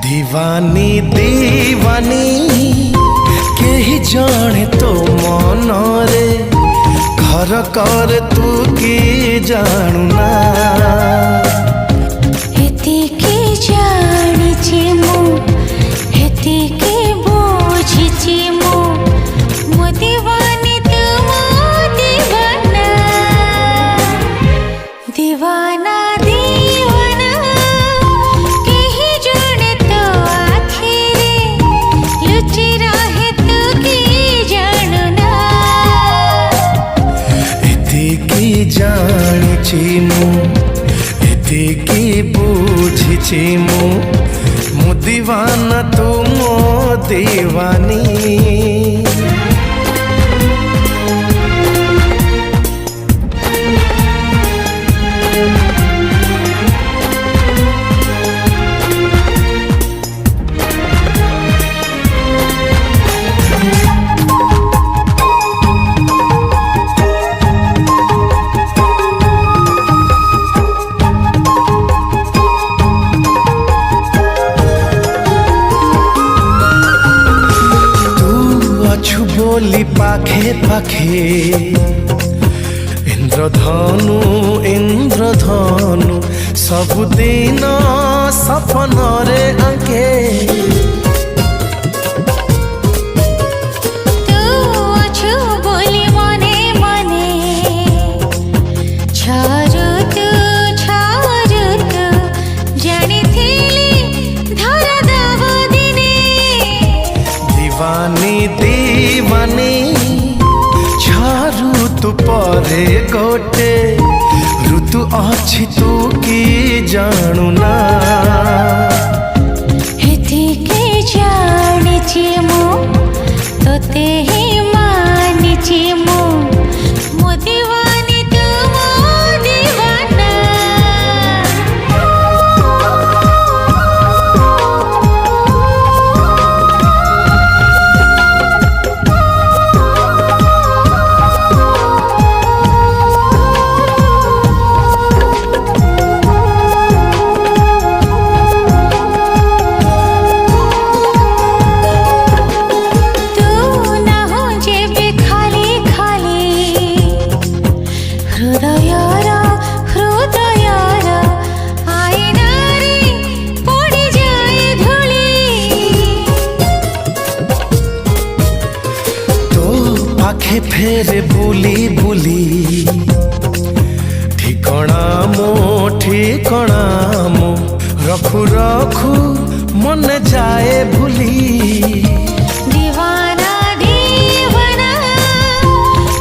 दीवानी दीवानी केही जाने तो मन रे घर कर तू की जानू ना हेतिके जानिछि मु हेतिके बुझिछि मु मो दीवानी तुम दीवाना दीवाना दीवाना केही जाने तो आखिरे लुचि रहे तू की जानू ना एतिकी जानिछि मु एतिकी बुझिछि मु मु दीवाना तू मो दीवानी बोली पाखे पाखे इंद्रधनु इंद्रधनु सबुदिन सपन रे आंके तू अछु बोली मने मने छारू तू जानी थीली धरा दब दिने दीवानी दीवानी छारू तू परे गोटे ऋतु अच्छी तू की जानू ना हेतिके जानिछि मु तोते ही मानिछि मु मो दीवानी तू मो दीवाना आखे फेरे बुली बुली ठिकणा मो रखु रखु मन जाए भूली दीवाना दीवाना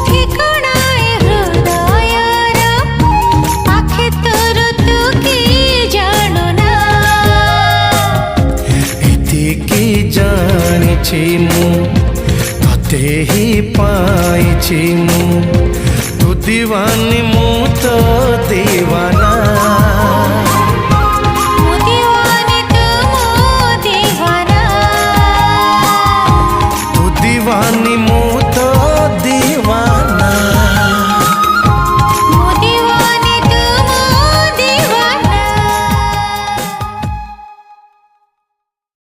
ठिकाना हृदयर आखे तोर तू की जानू ना एतिकी जानिछि मु तते ही पाइछि मु तू दीवानी मु तो दीवाना।